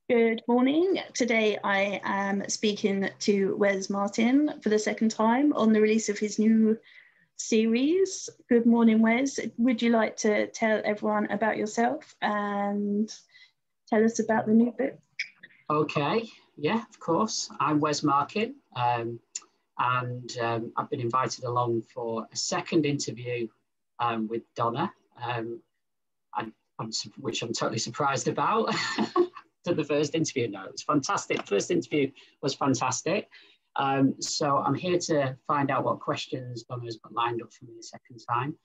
Good morning. Today I am speaking to Wes Martin for the second time on the release of his new series. Good morning, Wes. Would you like to tell everyone about yourself and tell us about the new book? Okay, yeah, of course. I'm Wes Markin, and I've been invited along for a second interview with Donna, which I'm totally surprised about. To the first interview, no, it was fantastic. First interview was fantastic. So I'm here to find out what questions Donna's got lined up for me the second time.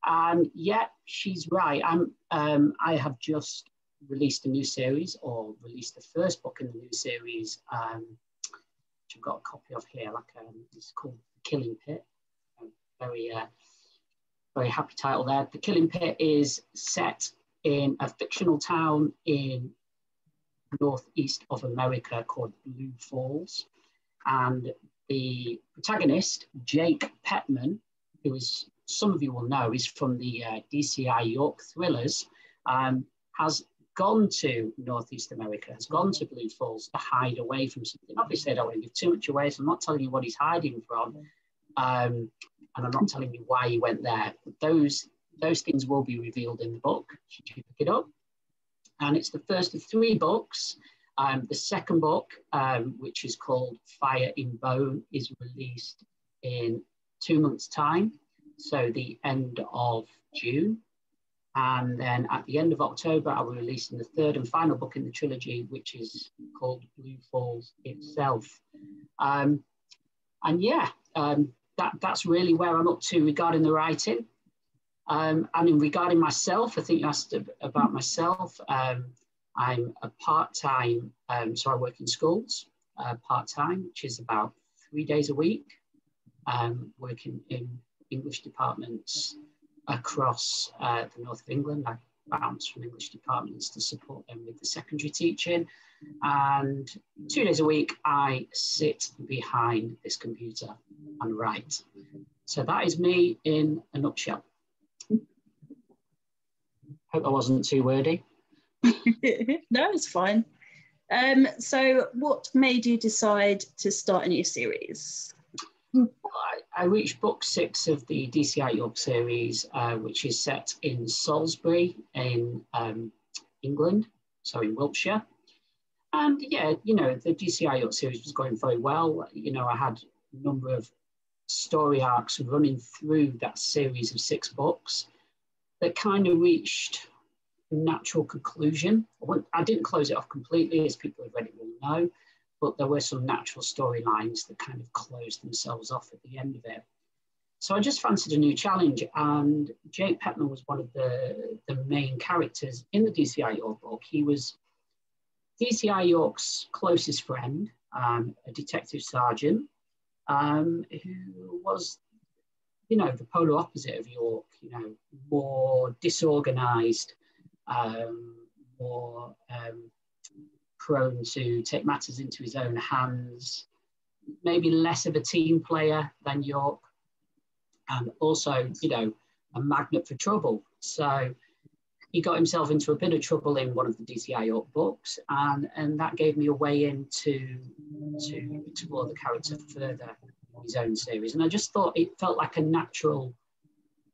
And yeah, she's right. I have just released a new series, or released the first book in the new series, which I've got a copy of here. It's called The Killing Pit. Very happy title there. The Killing Pit is set in a fictional town in northeast of America called Blue Falls, and the protagonist, Jake Petman, who is, some of you will know, is from the DCI York thrillers, has gone to northeast America, has gone to Blue Falls to hide away from something. Obviously, I don't want to give too much away, so I'm not telling you what he's hiding from, and I'm not telling you why he went there. But those things will be revealed in the book, should you pick it up. And it's the first of three books. The second book, which is called Fire in Bone, is released in 2 months' time, so the end of June. And then at the end of October, I will release the third and final book in the trilogy, which is called Blue Falls itself. And yeah, that's really where I'm up to regarding the writing. And regarding myself, I think you asked about myself. I'm a part-time, so I work in schools part-time, which is about 3 days a week, working in English departments across the north of England. I bounce from English departments to support them with the secondary teaching. And 2 days a week, I sit behind this computer and write. So that is me in a nutshell. Hope I wasn't too wordy. No, it's fine. So what made you decide to start a new series? I reached book 6 of the DCI York series, which is set in Salisbury in England, so in Wiltshire. And yeah, you know, the DCI York series was going very well. You know, I had a number of story arcs running through that series of 6 books that kind of reached a natural conclusion. I didn't close it off completely, as people who've read it will know, but there were some natural storylines that kind of closed themselves off at the end of it. So I just fancied a new challenge, and Jake Petman was one of the main characters in the DCI York book. He was DCI York's closest friend, a detective sergeant, who was, you know, the polar opposite of York, you know, more disorganized, more prone to take matters into his own hands, maybe less of a team player than York, and also, you know, a magnet for trouble. So he got himself into a bit of trouble in one of the DCI York books, and that gave me a way in to explore the character further in his own series. And I just thought it felt like a natural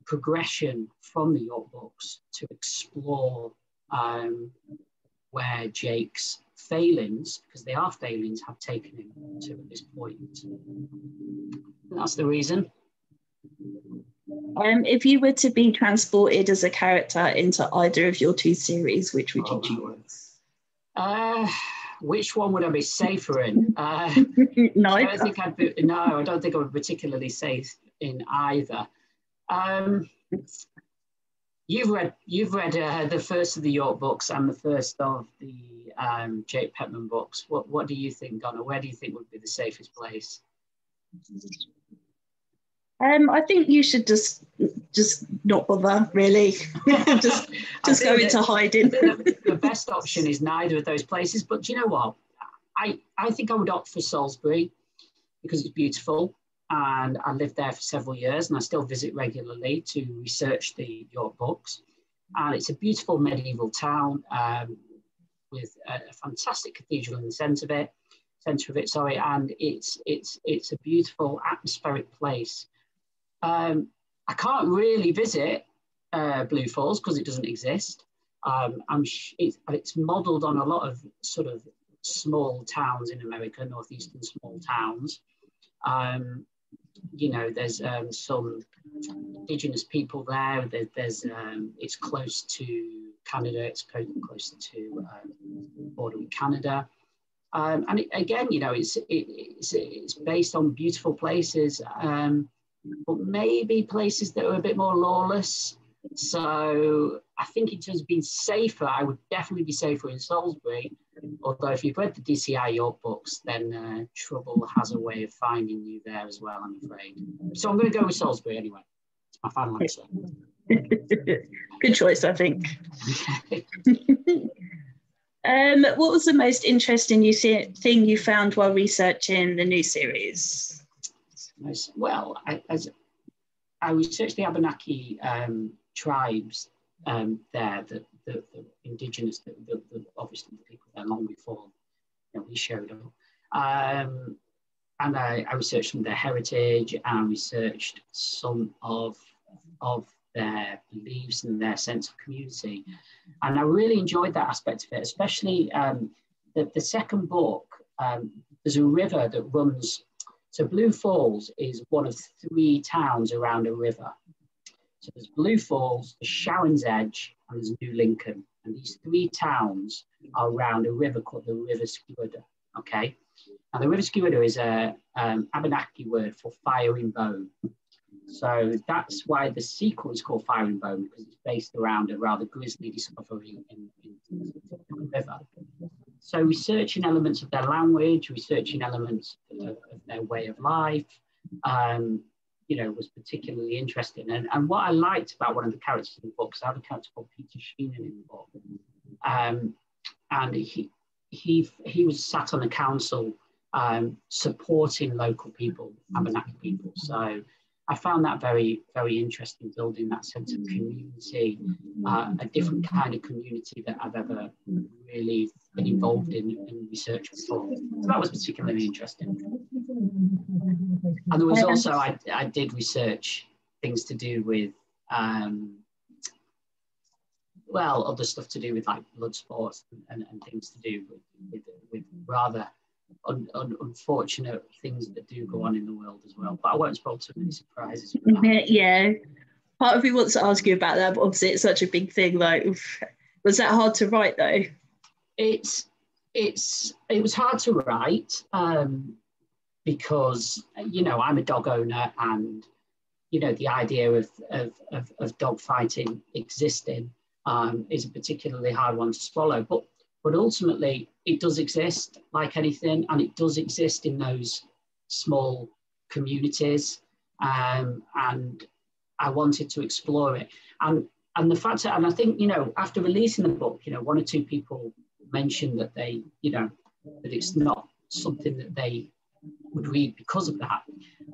progression from the York books to explore where Jake's failings, because they are failings, have taken him to at this point. That's the reason. If you were to be transported as a character into either of your 2 series, which would you choose? Which one would I be safer in? I don't think I would be particularly safe in either. You've read the first of the York books and the first of the Jake Petman books. What do you think, Donna? Where do you think would be the safest place? I think you should just not bother, really. just go into hiding. The best option is neither of those places. But do you know what? I think I would opt for Salisbury because it's beautiful, and I lived there for several years, and I still visit regularly to research the York books. And it's a beautiful medieval town. with a fantastic cathedral in the centre of it. And it's a beautiful atmospheric place. I can't really visit Blue Falls because it doesn't exist. It's modelled on a lot of sort of small towns in America, northeastern small towns. You know, there's some indigenous people there. It's close to Canada. It's close to the border with Canada. And again, you know, it's based on beautiful places, but maybe places that are a bit more lawless. So I think it has been safer. I would definitely be safer in Salisbury. Although if you've read the DCI York books, then trouble has a way of finding you there as well, I'm afraid. So I'm going to go with Salisbury anyway. It's my final answer. Good choice, I think. What was the most interesting thing you found while researching the new series? Well, I researched the Abenaki tribes there, the indigenous, obviously the people there long before we showed up. And I researched some of their heritage, and researched some of their beliefs and their sense of community. And I really enjoyed that aspect of it, especially the second book. There's a river that runs. So Blue Falls is one of 3 towns around a river. So there's Blue Falls, there's Sharon's Edge, and there's New Lincoln. And these 3 towns are around a river called the River Squiwada, okay? And the River Squiwada is a Abenaki word for firing bone. So that's why the sequel is called Firing Bone, because it's based around a rather grisly discovery in the river. So researching elements of their language, researching elements of their way of life, you know, was particularly interesting. And what I liked about one of the characters in the book, because I have a character called Peter Sheenan in the book, and he was sat on a council supporting local people, Abenaki people. So I found that very, very interesting, building that sense of community, a different kind of community that I've ever really been involved in research before. So that was particularly interesting. And there was also, I did research things to do with, well, other stuff to do with like blood sports and things to do with rather unfortunate things that do go on in the world as well. But I won't spoil too many surprises. Yeah. Part of me wants to ask you about that, but obviously it's such a big thing. Like, was that hard to write though? It was hard to write because, you know, I'm a dog owner, and, you know, the idea of dog fighting existing is a particularly hard one to swallow. But ultimately, it does exist like anything, and it does exist in those small communities. And I wanted to explore it. And the fact that, and I think, you know, after releasing the book, you know, 1 or 2 people mentioned that they, you know, that it's not something that they would read because of that.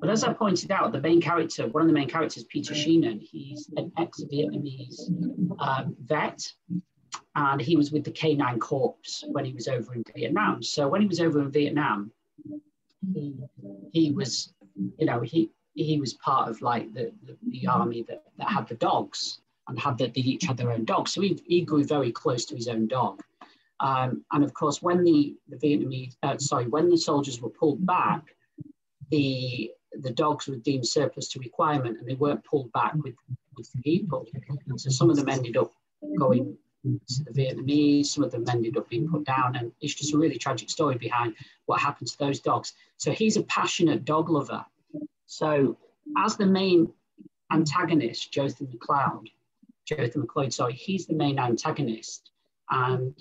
But as I pointed out, the main character, one of the main characters, Peter Sheenan, he's an ex-Vietnamese vet. And he was with the Canine Corps when he was over in Vietnam. So when he was over in Vietnam, he was, you know, he was part of like the army that had the dogs, and they each had their own dogs. So he grew very close to his own dog. And of course, when when the soldiers were pulled back, the dogs were deemed surplus to requirement, and they weren't pulled back with people. And so some of them ended up going to the Vietnamese, some of them ended up being put down, and it's just a really tragic story behind what happened to those dogs. So he's a passionate dog lover. So as the main antagonist, Jotham McLeod, he's the main antagonist, and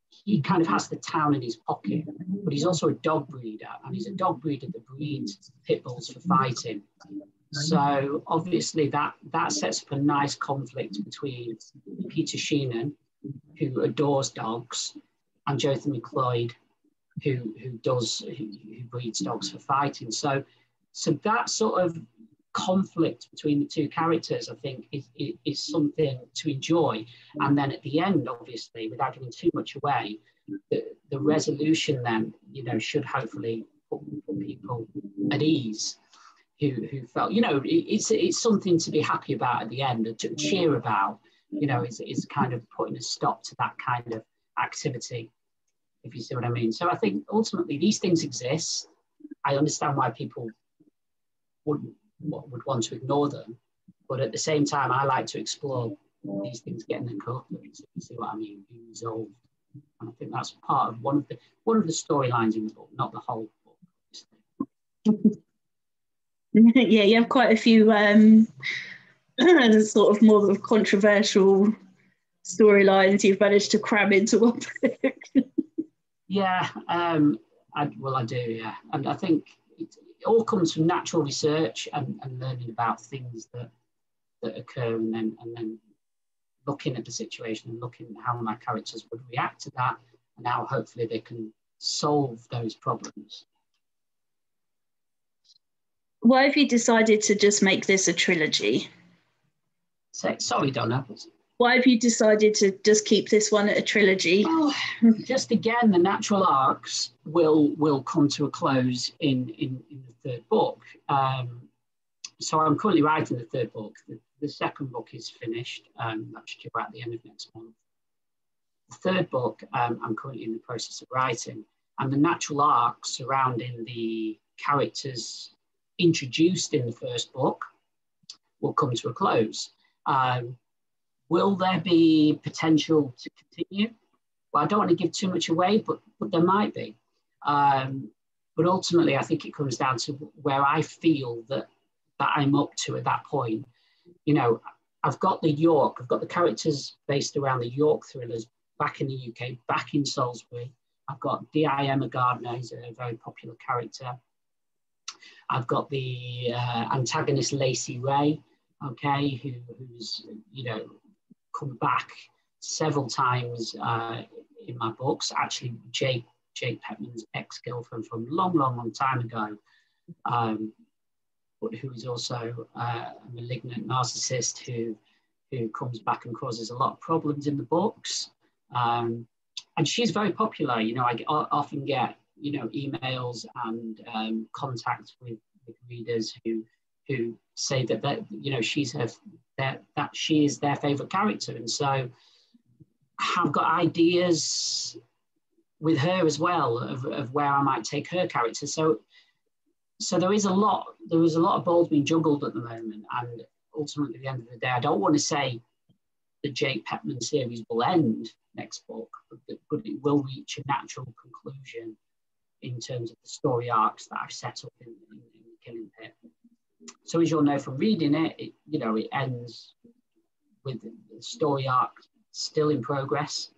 he kind of has the town in his pocket, but he's also a dog breeder, and he's a dog breeder that breeds pit bulls for fighting. So obviously that sets up a nice conflict between Peter Sheenan, who adores dogs, and Jotham McLeod, who breeds dogs for fighting. So that sort of conflict between the two characters, I think, is something to enjoy. And then at the end, obviously, without giving too much away, the resolution then, should hopefully put people at ease who felt, it's something to be happy about at the end, and to cheer about, is kind of putting a stop to that kind of activity, if you see what I mean. So I think ultimately these things exist. I understand why people would want to ignore them, but at the same time, I like to explore these things getting their comeuppance, if you see what I mean, being resolved. And I think that's part of one of the storylines in the book, not the whole book. Yeah, you have quite a few sort of more controversial storylines you've managed to cram into one book. Yeah, I do, yeah. And I think it all comes from natural research and learning about things that occur, and then looking at the situation and looking at how my characters would react to that, and how hopefully they can solve those problems. Why have you decided to just make this a trilogy? Sorry, Donna. Why have you decided to just keep this one a trilogy? Well, just again, the natural arcs will come to a close in the third book. So I'm currently writing the third book. The second book is finished. That's due at the end of next month. The third book, I'm currently in the process of writing, and the natural arcs surrounding the characters introduced in the first book will come to a close. Will there be potential to continue? Well, I don't want to give too much away, but there might be. But ultimately, I think it comes down to where I feel that I'm up to at that point. I've got the characters based around the York thrillers back in the UK, back in Salisbury. I've got D.I. Emma Gardner, who's a very popular character. I've got the antagonist Lacey Ray, okay, who's come back several times in my books. Actually, Jake Petman's ex-girlfriend from a long time ago, but who is also a malignant narcissist who comes back and causes a lot of problems in the books. And she's very popular. I often get emails and contacts with readers who say that she is their favorite character, and so I've got ideas with her as well of where I might take her character. So there is a lot of balls being juggled at the moment, and ultimately at the end of the day, I don't want to say the Jake Petman series will end next book, but it will reach a natural conclusion in terms of the story arcs that I've set up in Killing Pit. So as you'll know from reading it, it ends with the story arc still in progress,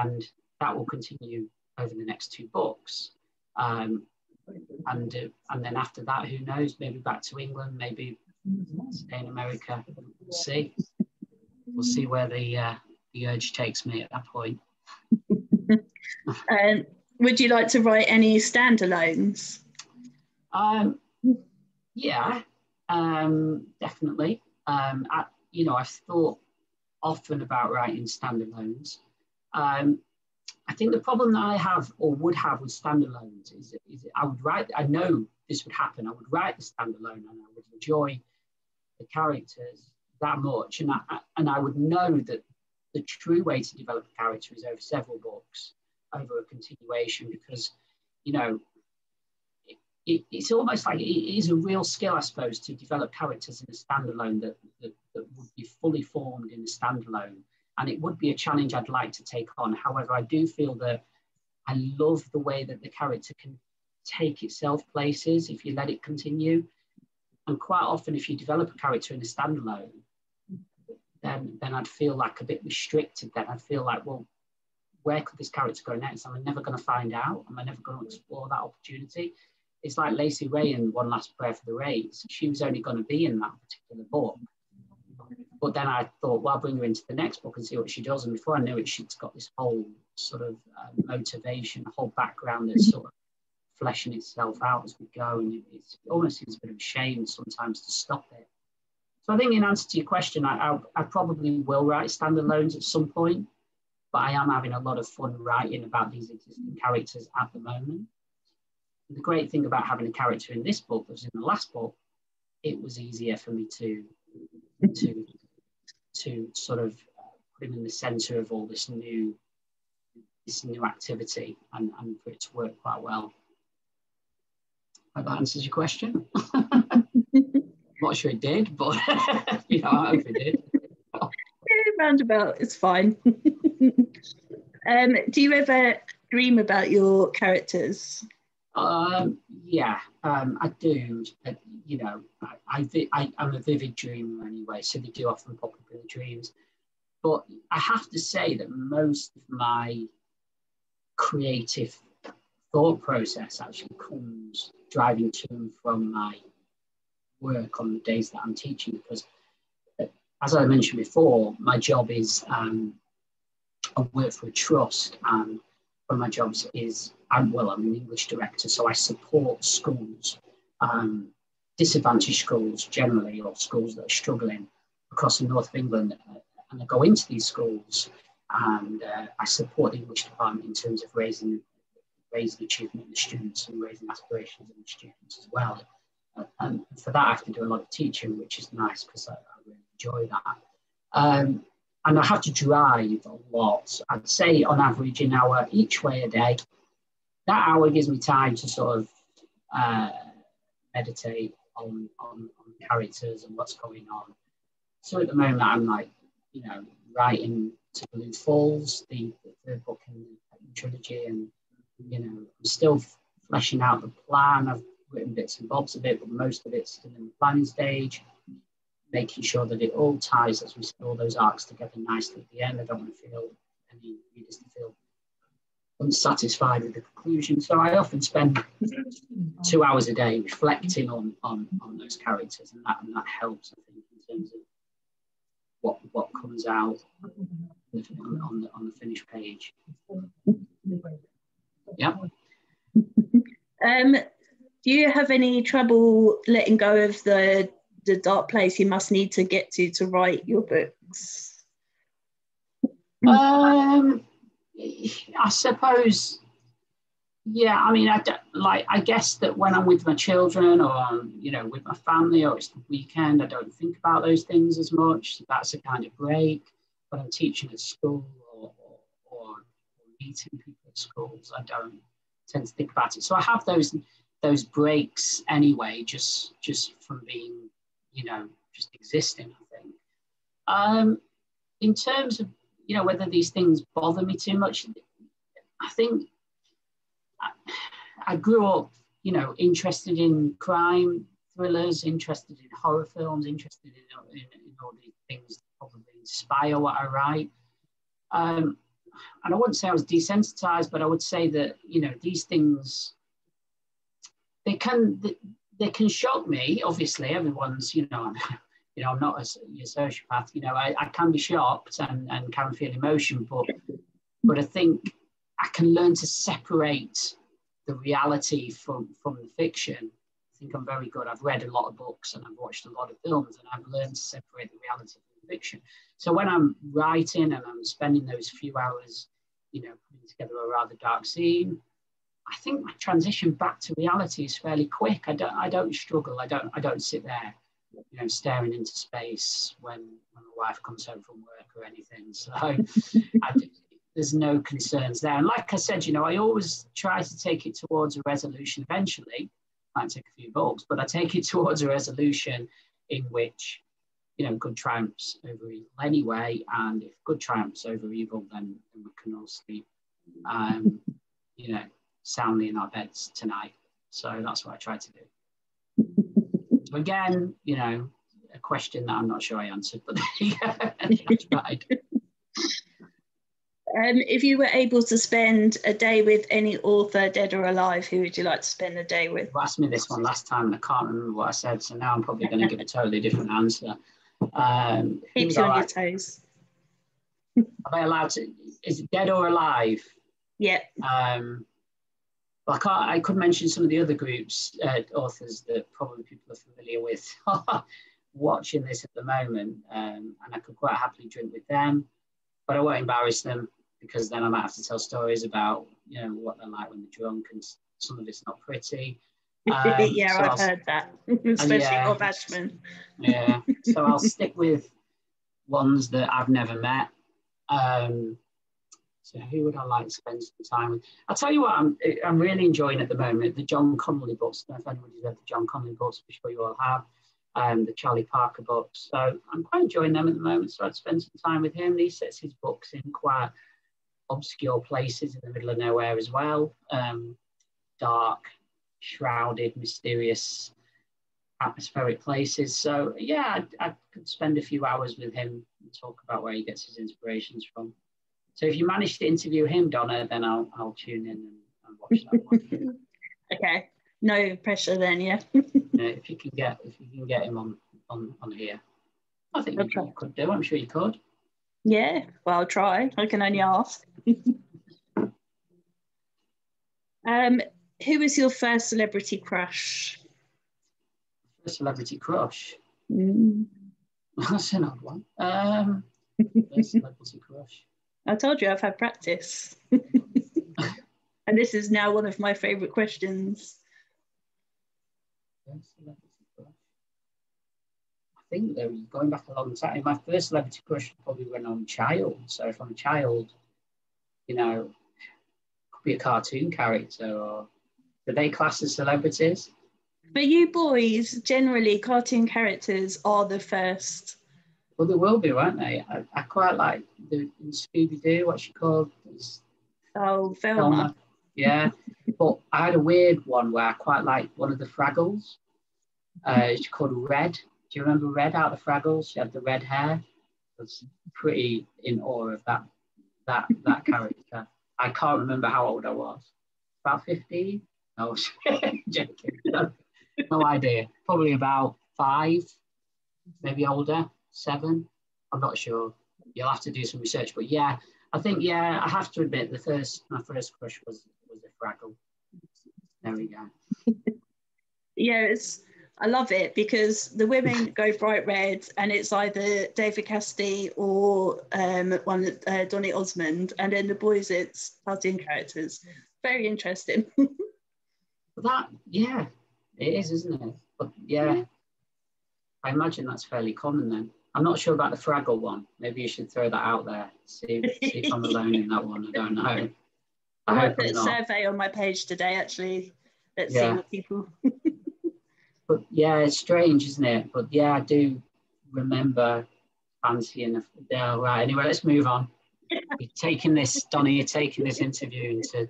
and that will continue over the next two books. And then after that, who knows? Maybe back to England, maybe stay in America. We'll see. We'll see where the urge takes me at that point. Would you like to write any standalones? Yeah, definitely. I've thought often about writing standalones. I think the problem that I have or would have with standalones is I know this would happen. I would write the standalone and I would enjoy the characters that much. And I would know that the true way to develop a character is over several books, over a continuation, because, it's almost like it is a real skill, I suppose, to develop characters in a standalone that would be fully formed in a standalone. And it would be a challenge I'd like to take on. However, I do feel that I love the way that the character can take itself places if you let it continue. And quite often, if you develop a character in a standalone, then I'd feel like a bit restricted. Then I'd feel like, well, where could this character go next? Am I never going to find out? Am I never going to explore that opportunity? It's like Lacey Ray in One Last Prayer for the Rays. She was only going to be in that particular book. But then I thought, well, I'll bring her into the next book and see what she does. And before I knew it, she's got this whole sort of motivation, a whole background that's sort of fleshing itself out as we go, and it almost seems a bit of a shame sometimes to stop it. So I think in answer to your question, I probably will write standalones at some point, but I am having a lot of fun writing about these existing characters at the moment. The great thing about having a character in this book that was in the last book, it was easier for me to sort of put him in the centre of all this new activity and for it to work quite well. Hope that answers your question. I'm not sure it did, but you know, I hope it did. Roundabout, it's fine. Do you ever dream about your characters? Yeah, I do. You know, I'm a vivid dreamer anyway, so they do often pop up in the dreams. But I have to say that most of my creative thought process actually comes driving to and from my work on the days that I'm teaching, because as I mentioned before, my job is I work for a trust, and one of my jobs is I'm an English director, so I support schools, disadvantaged schools generally, or schools that are struggling across the north of England, and I go into these schools and I support the English department in terms of raising achievement in the students and raising aspirations in the students as well. And for that, I have to do a lot of teaching, which is nice because I really enjoy that. And I have to drive a lot. I'd say on average an hour each way a day. That hour gives me time to sort of meditate on characters and what's going on. So at the moment, I'm like, you know, writing to Blue Falls, the third book in the trilogy, and you know, I'm still fleshing out the plan. I've written bits and bobs of it, but most of it's still in the planning stage, making sure that it all ties, as we said, all those arcs together nicely at the end. I don't want to feel any readers to feel unsatisfied with the conclusion. So I often spend 2 hours a day reflecting on those characters, and that helps, I think, in terms of what comes out on the finished page. Yeah. Do you have any trouble letting go of the dark place you must need to get to write your books? I suppose, yeah. I mean, I guess that when I'm with my children, or you know, with my family, or it's the weekend, I don't think about those things as much. So that's a kind of break. When I'm teaching at school or meeting people at schools, I don't tend to think about it. So I have those breaks anyway, just from being, you know, just existing, I think. In terms of, you know, whether these things bother me too much, I think I grew up, you know, interested in crime thrillers, interested in horror films, interested in all these things that probably inspire what I write. And I wouldn't say I was desensitized, but I would say that, you know, these things, they can shock me. Obviously, everyone's, you know, I'm not a sociopath. You know, I can be shocked and can feel emotion, but I think I can learn to separate the reality from the fiction. I think I'm very good. I've read a lot of books and I've watched a lot of films, and I've learned to separate the reality from the fiction. So when I'm writing and I'm spending those few hours, you know, putting together a rather dark scene, I think my transition back to reality is fairly quick. I don't struggle. I don't sit there, you know, staring into space when my wife comes home from work or anything. So there's no concerns there. And like I said, you know, I always try to take it towards a resolution eventually. Might take a few books, but I take it towards a resolution in which, you know, good triumphs over evil anyway. And if good triumphs over evil, then we can all sleep, you know, soundly in our beds tonight. So that's what I try to do. So again, you know, a question that I'm not sure I answered, but yeah, I tried. If you were able to spend a day with any author, dead or alive, who would you like to spend a day with? You asked me this one last time and I can't remember what I said, so now I'm probably going to give a totally different answer. Keeps you on your toes. Am I allowed to? Is it dead or alive? Yeah. But I could mention some of the other groups, authors that probably people are familiar with watching this at the moment, and I could quite happily drink with them, but I won't embarrass them because then I might have to tell stories about, you know, what they're like when they're drunk, and some of it's not pretty. Yeah, so I've heard that, especially Rob Ashman. Yeah, so I'll stick with ones that I've never met. So who would I like to spend some time with? I'll tell you what I'm really enjoying at the moment, the John Connolly books. I don't know if anybody's read the John Connolly books, I'm sure you all have. The Charlie Parker books. So I'm quite enjoying them at the moment. So I'd spend some time with him. He sets his books in quite obscure places in the middle of nowhere as well. Dark, shrouded, mysterious, atmospheric places. So yeah, I could spend a few hours with him and talk about where he gets his inspirations from. So if you manage to interview him, Donna, then I'll tune in and watch that one. Okay, no pressure then, yeah. If you can get him on here, I think you could do. I'm sure you could. Yeah, well, I'll try. I can only ask. Who was your first celebrity crush? First celebrity crush? Mm. That's an odd one. First celebrity crush. I told you I've had practice. And this is now one of my favourite questions. First celebrity crush. I think that was going back a long time. My first celebrity crush probably when I'm a child. So if I'm a child, you know, it could be a cartoon character, or do they class as celebrities? For you boys, generally cartoon characters are the first. Well, there will be, won't they? I quite like the Scooby-Doo, what's she called? Oh, Velma. Yeah, but I had a weird one where I quite liked one of the Fraggles. It's called Red. Do you remember Red out of Fraggles? She had the red hair. I was pretty in awe of that character. I can't remember how old I was. About 15? No, joking. No idea. Probably about 5, maybe older. 7, I'm not sure. You'll have to do some research, but yeah, I think I have to admit my first crush was a Fraggle. There we go. Yeah, I love it because the women go bright red, and it's either David Cassidy or Donny Osmond, and then the boys it's cartoon characters. Very interesting. It is, isn't it? But yeah, I imagine that's fairly common then. I'm not sure about the Fraggle one. Maybe you should throw that out there. See if I'm alone in that one. I don't know. I might put a survey on my page today, actually. Let's see what people... But yeah, it's strange, isn't it? But yeah, I do remember fancying yeah, right. Anyway, let's move on. Donnie, you're taking this interview into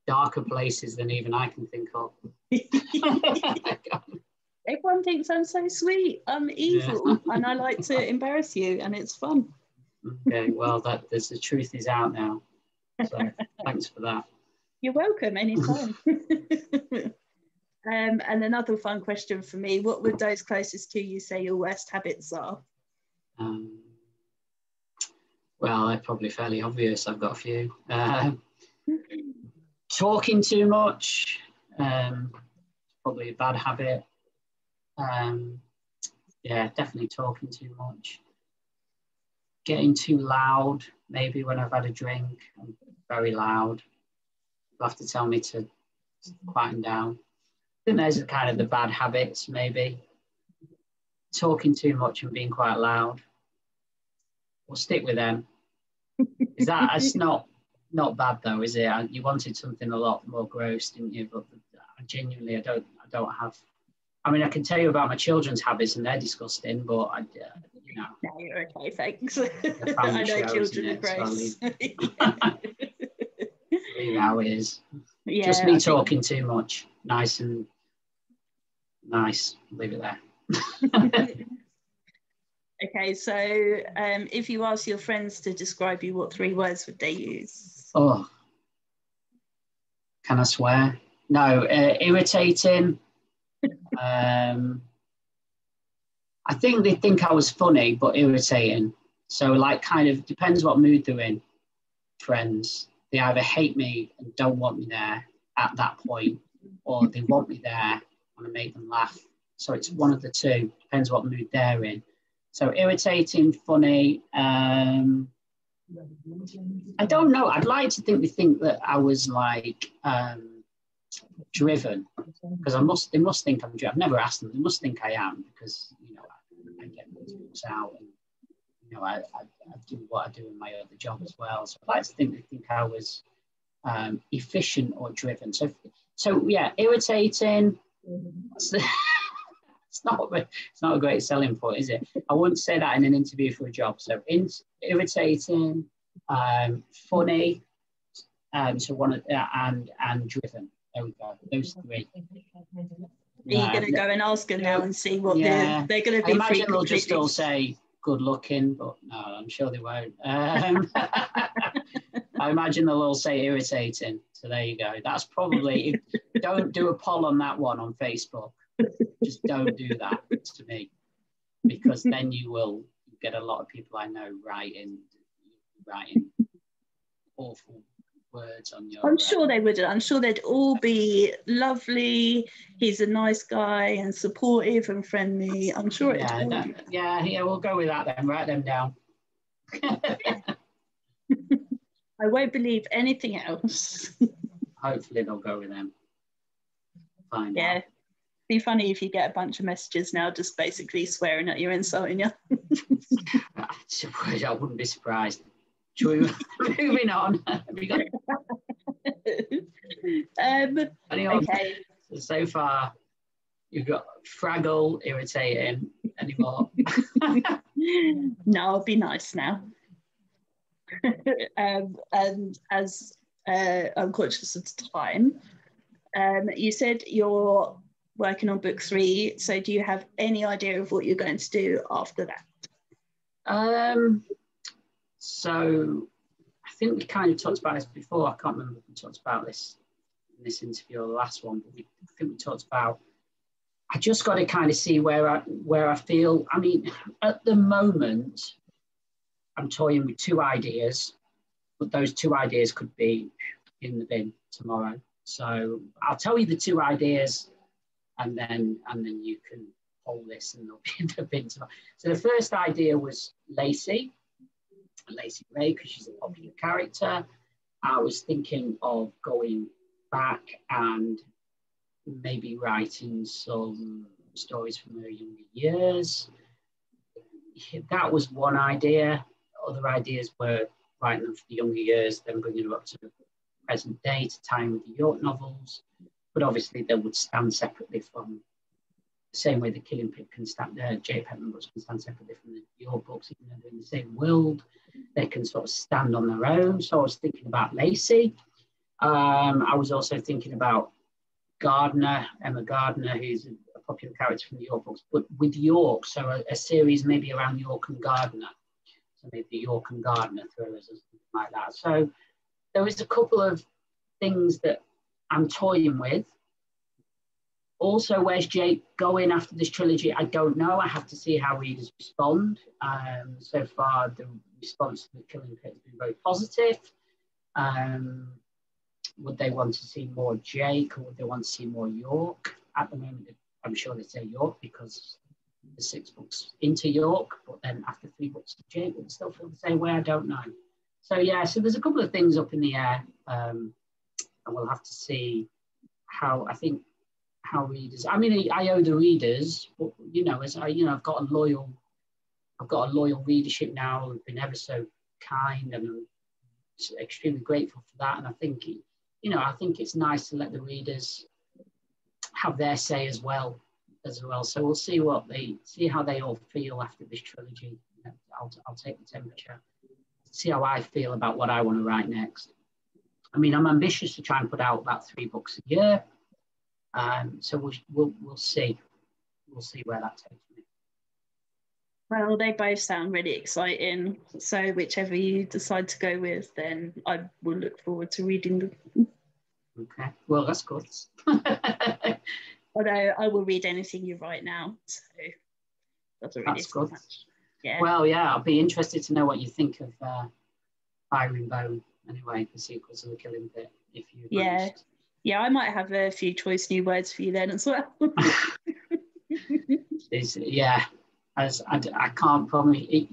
darker places than even I can think of. Everyone thinks I'm so sweet. I'm evil, and I like to embarrass you, and it's fun. Okay, well, the truth is out now. So thanks for that. You're welcome, anytime. And another fun question for me: what would those closest to you say your worst habits are? Well, they're probably fairly obvious. I've got a few. Talking too much, probably a bad habit. Yeah, definitely talking too much. Getting too loud, maybe when I've had a drink, I'm very loud. You'll have to tell me to quieten down. I think those are kind of the bad habits, maybe. Talking too much and being quite loud. We'll stick with them. It's not bad though, is it? You wanted something a lot more gross, didn't you? But genuinely, I don't have. I mean, I can tell you about my children's habits, and they're disgusting. But No, you're okay, thanks. I know children are gross. So how it is. Yeah, just me talking too much. Nice. Leave it there. Okay, so if you ask your friends to describe you, what 3 words would they use? Oh, can I swear? No, irritating. I think they think I was funny, but irritating. So like kind of depends what mood they're in, friends. They either hate me and don't want me there, at that point, or they want me there, I want to make them laugh. So it's one of the two, depends what mood they're in. So irritating, funny. I don't know. I'd like to think that I was like driven, because they must think I'm driven. I've never asked them. They must think I am, because I get these books out, and I do what I do in my other job as well. So I'd like to think they think I was efficient or driven. So yeah, irritating. It's not a great selling point, is it? I wouldn't say that in an interview for a job. So irritating, funny, so one and driven. There we go. Those three. Are you going to go and ask them now and see what they're going to be? I imagine they'll just all say good looking, but no, I'm sure they won't. I imagine they'll all say irritating. So there you go. That's probably, don't do a poll on that one on Facebook. Just don't do that to me, because then you will get a lot of people I know writing awful words on your... I'm sure they would. I'm sure they'd all be lovely. He's a nice guy and supportive and friendly. I'm sure it's yeah, we'll go with that then. Write them down. I won't believe anything else. Hopefully they'll go with them. Find out. Be funny if you get a bunch of messages now just basically swearing at you, insulting you. I wouldn't be surprised. Moving on. Okay. So far, you've got Fraggle, irritating. Any more? No, I'll be nice now. And as I'm conscious of time, you said you're working on book 3. So do you have any idea of what you're going to do after that? So I think we kind of talked about this before. I can't remember if we talked about this in this interview or the last one, but I think we talked about, I just got to kind of see where I feel. I mean, at the moment, I'm toying with 2 ideas, but those 2 ideas could be in the bin tomorrow. So I'll tell you the 2 ideas, and then you can hold this and they'll be in the bin tomorrow. So the first idea was Lacey Ray, because she's a popular character. I was thinking of going back and maybe writing some stories from her younger years. That was one idea. Other ideas were writing them for the younger years, then bringing them up to the present day to tie in with the York novels. But obviously they would stand separately from, the same way the Killing Pip can stand, J. Penman books can stand separately from the York books, even though they're in the same world. They can sort of stand on their own. So I was thinking about Lacey. I was also thinking about Emma Gardner, who's a popular character from the York books, but with York, so a series maybe around York and Gardner. So maybe York and Gardner thrillers or something like that. So there was a couple of things that I'm toying with. Also, where's Jake going after this trilogy? I don't know. I have to see how readers respond. So far, the response to The Killing Pit has been very positive. Would they want to see more Jake, or would they want to see more York? At the moment, I'm sure they say York because the 6 books into York, but then after 3 books of Jake, would still feel the same way? I don't know. So yeah, so there's a couple of things up in the air, and we'll have to see how readers. I mean, I owe the readers, but I've got a loyal readership now who've been ever so kind, and I'm extremely grateful for that. And I think it's nice to let the readers have their say as well. So we'll see how they all feel after this trilogy. I'll take the temperature, see how I feel about what I want to write next. I mean, I'm ambitious to try and put out about 3 books a year. So we'll see. We'll see where that takes me. Well, they both sound really exciting. So whichever you decide to go with, then I will look forward to reading them. Okay. Well, that's good. Although I will read anything you write now. So that's good. Much. Yeah. Well, yeah, I'll be interested to know what you think of Fire and Bone. Anyway, the sequels of The Killing Pit. If you Yeah, I might have a few choice new words for you then as well. Yeah, as I can't probably.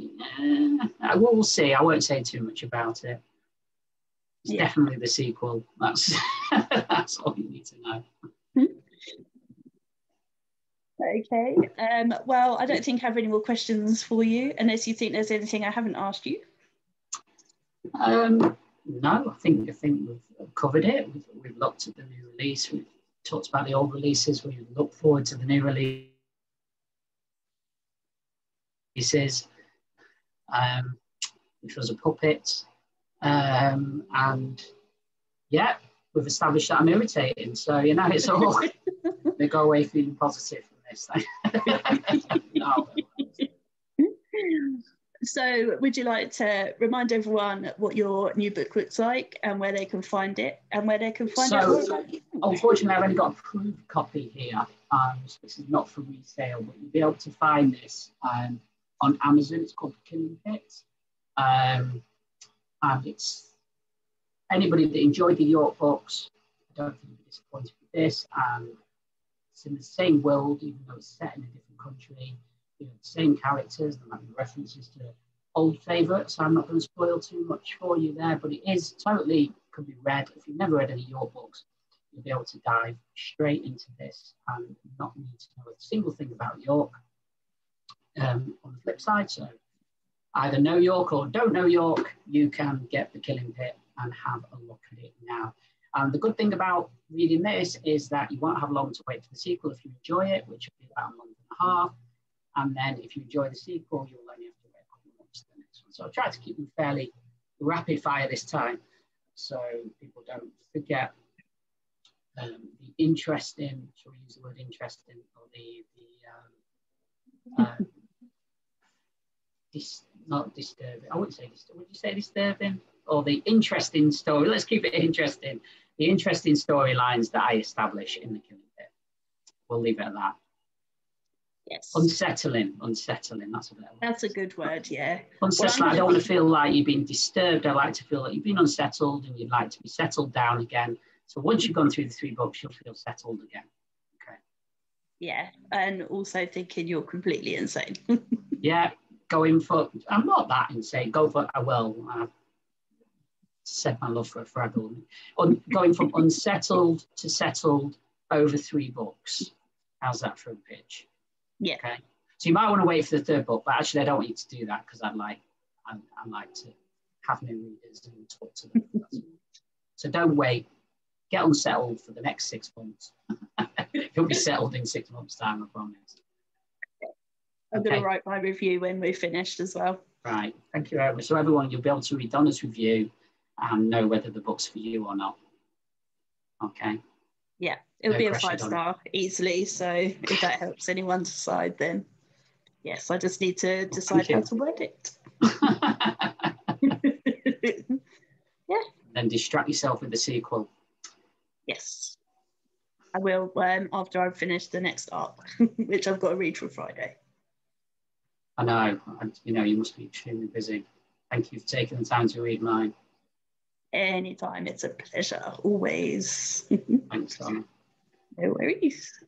We'll see. I won't say too much about it. It's definitely the sequel. That's that's all you need to know. Okay. Well, I don't think I have any more questions for you, unless you think there's anything I haven't asked you. No, I think we've covered it. We've looked at the new release. We've talked about the old releases. We look forward to the new releases, which was a puppet. And yeah, we've established that I'm irritating. So, you know, it's all, they go away feeling positive from this. No. So would you like to remind everyone what your new book looks like and where they can find it and where they can find out more about you? Unfortunately, I've only got a approved copy here. So this is not for resale, but you'll be able to find this on Amazon. It's called The Killing Pit. And it's anybody that enjoyed the York books, I don't think you'll be disappointed with this. And it's in the same world, even though it's set in a different country. You know, the same characters, there might be references to old favourites. So I'm not going to spoil too much for you there, but it is totally could be read. If you've never read any York books, you'll be able to dive straight into this and not need to know a single thing about York. On the flip side, so either know York or don't know York, you can get The Killing Pit and have a look at it now. And the good thing about reading this is that you won't have long to wait for the sequel if you enjoy it, which will be about a month and a half. And then if you enjoy the sequel, you'll only have to wait a couple of months for the next one. So I'll try to keep them fairly rapid fire this time so people don't forget the interesting, shall we use the word interesting, or not disturbing, I wouldn't say disturbing, would you say disturbing? Or the interesting story, let's keep it interesting. The interesting storylines that I establish in The Killing Pit. We'll leave it at that. Yes. Unsettling, that's a better word. That's a good word, yeah. Unsettling, well, I don't want to feel like you've been disturbed. I like to feel like you've been unsettled and you'd like to be settled down again. So once you've gone through the 3 books, you'll feel settled again. Okay. Yeah, and also thinking you're completely insane. Yeah, going for, I'm not that insane. Go for, I will. I've said my love for a Fraggle. Going from unsettled to settled over 3 books. How's that for a pitch? Yeah. Okay. So you might want to wait for the 3rd book, but actually I don't want you to do that because I like to have new readers and talk to them. So don't wait. Get unsettled for the next 6 months. You'll be settled in 6 months' time, I promise. I'm going to write my review when we're finished as well. Right. Thank you very much. So everyone, you'll be able to read Donna's review and know whether the book's for you or not. Okay. Yeah, it'll be a 5-star easily. So if that helps anyone decide, then yes, I just need to decide how to word it. Yeah. Then distract yourself with the sequel. Yes, I will after I've finished the next arc, which I've got to read for Friday. I know, you must be extremely busy. Thank you for taking the time to read mine. Anytime, it's a pleasure, always. Thanks, Donna. No worries.